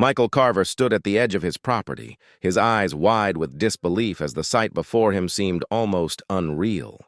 Michael Carver stood at the edge of his property, his eyes wide with disbelief as the sight before him seemed almost unreal.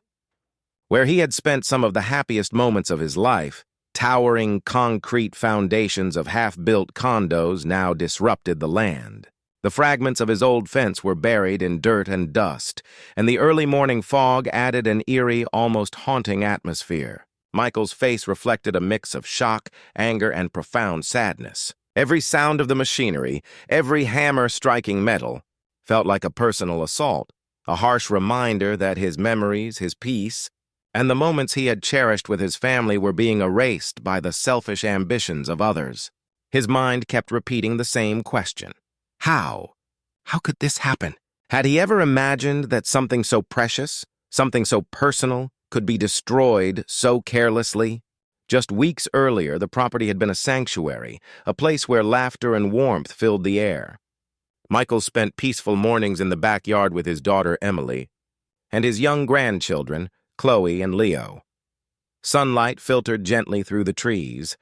Where he had spent some of the happiest moments of his life, towering concrete foundations of half-built condos now disrupted the land. The fragments of his old fence were buried in dirt and dust, and the early morning fog added an eerie, almost haunting atmosphere. Michael's face reflected a mix of shock, anger, and profound sadness. Every sound of the machinery, every hammer striking metal, felt like a personal assault, a harsh reminder that his memories, his peace, and the moments he had cherished with his family were being erased by the selfish ambitions of others. His mind kept repeating the same question. How? How could this happen? Had he ever imagined that something so precious, something so personal, could be destroyed so carelessly? Just weeks earlier, the property had been a sanctuary, a place where laughter and warmth filled the air. Michael spent peaceful mornings in the backyard with his daughter Emily and his young grandchildren, Chloe and Leo. Sunlight filtered gently through the trees,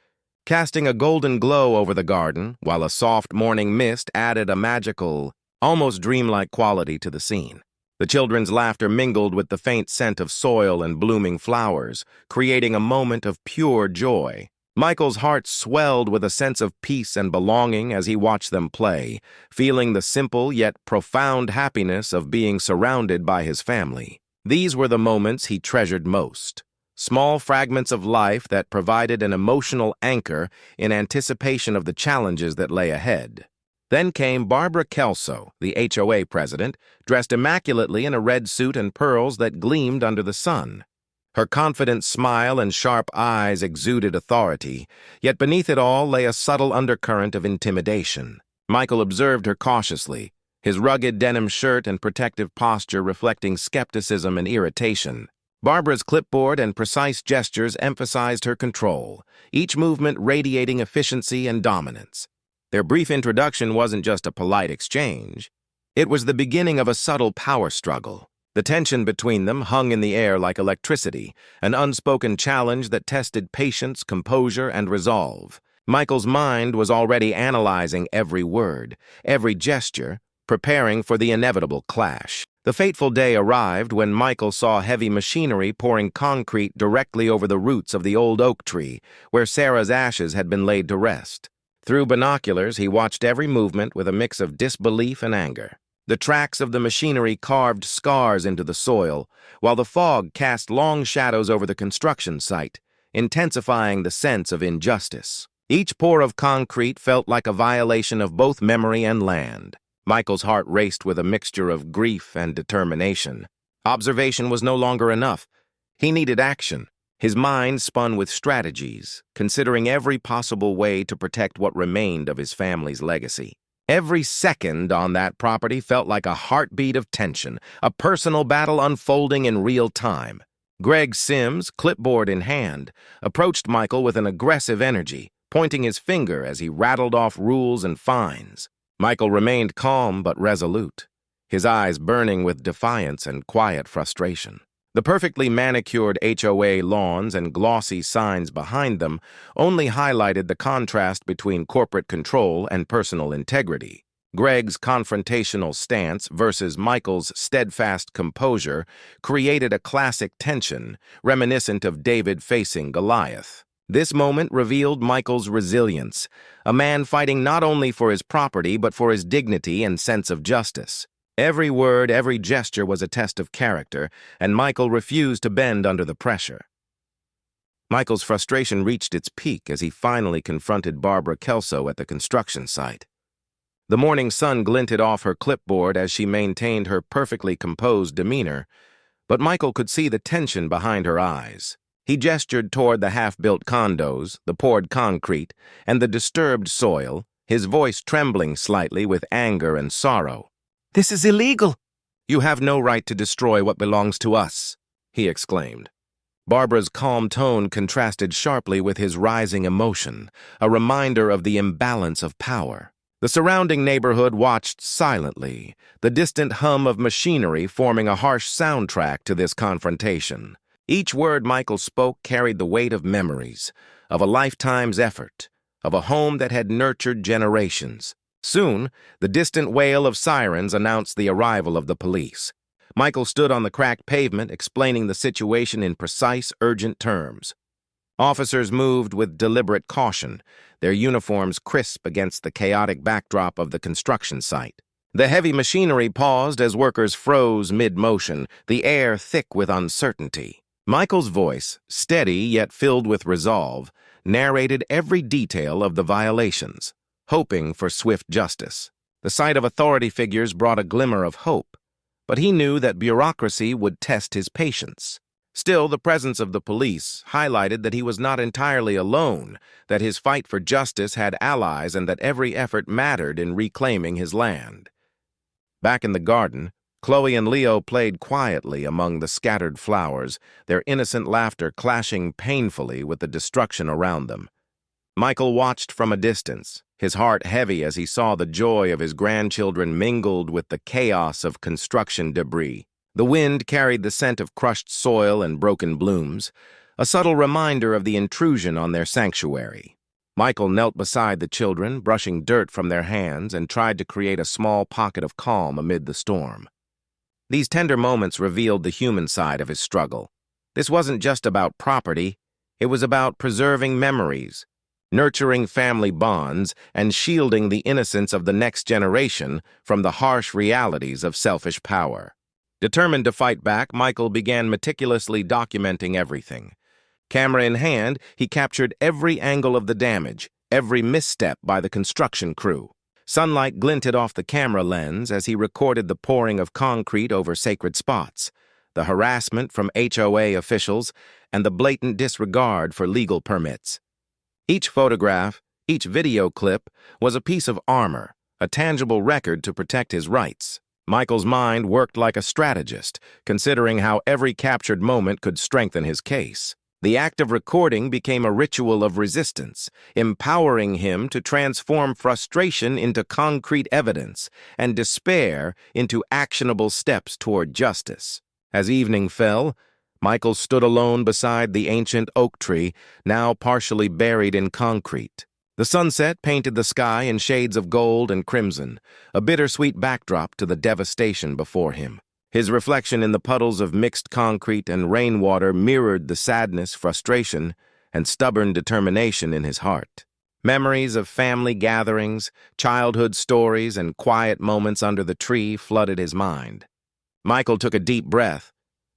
casting a golden glow over the garden, while a soft morning mist added a magical, almost dreamlike quality to the scene. The children's laughter mingled with the faint scent of soil and blooming flowers, creating a moment of pure joy. Michael's heart swelled with a sense of peace and belonging as he watched them play, feeling the simple yet profound happiness of being surrounded by his family. These were the moments he treasured most. Small fragments of life that provided an emotional anchor in anticipation of the challenges that lay ahead. Then came Barbara Kelso, the HOA president, dressed immaculately in a red suit and pearls that gleamed under the sun. Her confident smile and sharp eyes exuded authority, yet beneath it all lay a subtle undercurrent of intimidation. Michael observed her cautiously, his rugged denim shirt and protective posture reflecting skepticism and irritation. Barbara's clipboard and precise gestures emphasized her control, each movement radiating efficiency and dominance. Their brief introduction wasn't just a polite exchange. It was the beginning of a subtle power struggle. The tension between them hung in the air like electricity, an unspoken challenge that tested patience, composure, and resolve. Michael's mind was already analyzing every word, every gesture, preparing for the inevitable clash. The fateful day arrived when Michael saw heavy machinery pouring concrete directly over the roots of the old oak tree, where Sarah's ashes had been laid to rest. Through binoculars, he watched every movement with a mix of disbelief and anger. The tracks of the machinery carved scars into the soil, while the fog cast long shadows over the construction site, intensifying the sense of injustice. Each pour of concrete felt like a violation of both memory and land. Michael's heart raced with a mixture of grief and determination. Observation was no longer enough. He needed action. His mind spun with strategies, considering every possible way to protect what remained of his family's legacy. Every second on that property felt like a heartbeat of tension, a personal battle unfolding in real time. Greg Sims, clipboard in hand, approached Michael with an aggressive energy, pointing his finger as he rattled off rules and fines. Michael remained calm but resolute, his eyes burning with defiance and quiet frustration. The perfectly manicured HOA lawns and glossy signs behind them only highlighted the contrast between corporate control and personal integrity. Greg's confrontational stance versus Michael's steadfast composure created a classic tension, reminiscent of David facing Goliath. This moment revealed Michael's resilience, a man fighting not only for his property but for his dignity and sense of justice. Every word, every gesture was a test of character, and Michael refused to bend under the pressure. Michael's frustration reached its peak as he finally confronted Barbara Kelso at the construction site. The morning sun glinted off her clipboard as she maintained her perfectly composed demeanor, but Michael could see the tension behind her eyes. He gestured toward the half-built condos, the poured concrete, and the disturbed soil, his voice trembling slightly with anger and sorrow. "This is illegal!" "You have no right to destroy what belongs to us," he exclaimed. Barbara's calm tone contrasted sharply with his rising emotion, a reminder of the imbalance of power. The surrounding neighborhood watched silently, the distant hum of machinery forming a harsh soundtrack to this confrontation. Each word Michael spoke carried the weight of memories, of a lifetime's effort, of a home that had nurtured generations. Soon, the distant wail of sirens announced the arrival of the police. Michael stood on the cracked pavement, explaining the situation in precise, urgent terms. Officers moved with deliberate caution, their uniforms crisp against the chaotic backdrop of the construction site. The heavy machinery paused as workers froze mid-motion, the air thick with uncertainty. Michael's voice, steady yet filled with resolve, narrated every detail of the violations, hoping for swift justice. The sight of authority figures brought a glimmer of hope, but he knew that bureaucracy would test his patience. Still, the presence of the police highlighted that he was not entirely alone, that his fight for justice had allies, and that every effort mattered in reclaiming his land. Back in the garden, Chloe and Leo played quietly among the scattered flowers, their innocent laughter clashing painfully with the destruction around them. Michael watched from a distance, his heart heavy as he saw the joy of his grandchildren mingled with the chaos of construction debris. The wind carried the scent of crushed soil and broken blooms, a subtle reminder of the intrusion on their sanctuary. Michael knelt beside the children, brushing dirt from their hands, and tried to create a small pocket of calm amid the storm. These tender moments revealed the human side of his struggle. This wasn't just about property, it was about preserving memories, nurturing family bonds, and shielding the innocence of the next generation from the harsh realities of selfish power. Determined to fight back, Michael began meticulously documenting everything. Camera in hand, he captured every angle of the damage, every misstep by the construction crew. Sunlight glinted off the camera lens as he recorded the pouring of concrete over sacred spots, the harassment from HOA officials, and the blatant disregard for legal permits. Each photograph, each video clip, was a piece of armor, a tangible record to protect his rights. Michael's mind worked like a strategist, considering how every captured moment could strengthen his case. The act of recording became a ritual of resistance, empowering him to transform frustration into concrete evidence and despair into actionable steps toward justice. As evening fell, Michael stood alone beside the ancient oak tree, now partially buried in concrete. The sunset painted the sky in shades of gold and crimson, a bittersweet backdrop to the devastation before him. His reflection in the puddles of mixed concrete and rainwater mirrored the sadness, frustration, and stubborn determination in his heart. Memories of family gatherings, childhood stories, and quiet moments under the tree flooded his mind. Michael took a deep breath,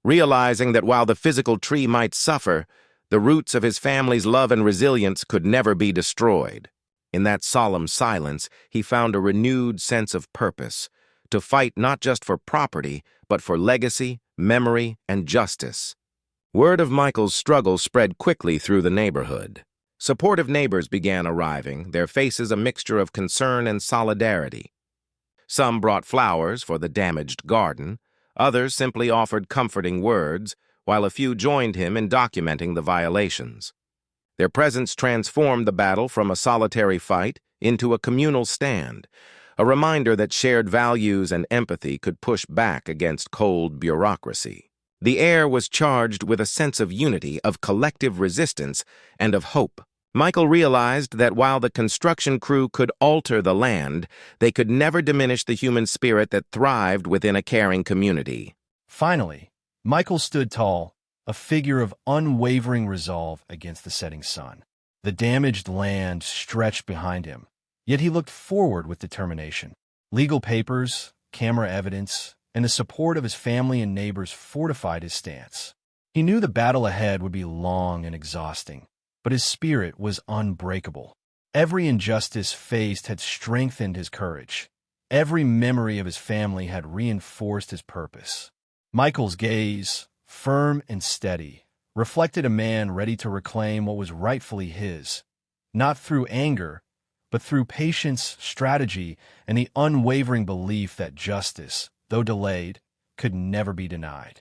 realizing that while the physical tree might suffer, the roots of his family's love and resilience could never be destroyed. In that solemn silence, he found a renewed sense of purpose, to fight not just for property, but for legacy, memory, and justice. Word of Michael's struggle spread quickly through the neighborhood. Supportive neighbors began arriving, their faces a mixture of concern and solidarity. Some brought flowers for the damaged garden, others simply offered comforting words, while a few joined him in documenting the violations. Their presence transformed the battle from a solitary fight into a communal stand, a reminder that shared values and empathy could push back against cold bureaucracy. The air was charged with a sense of unity, of collective resistance, and of hope. Michael realized that while the construction crew could alter the land, they could never diminish the human spirit that thrived within a caring community. Finally, Michael stood tall, a figure of unwavering resolve against the setting sun. The damaged land stretched behind him, yet he looked forward with determination. Legal papers, camera evidence, and the support of his family and neighbors fortified his stance. He knew the battle ahead would be long and exhausting, but his spirit was unbreakable. Every injustice faced had strengthened his courage. Every memory of his family had reinforced his purpose. Michael's gaze, firm and steady, reflected a man ready to reclaim what was rightfully his, not through anger, but through patience, strategy, and the unwavering belief that justice, though delayed, could never be denied.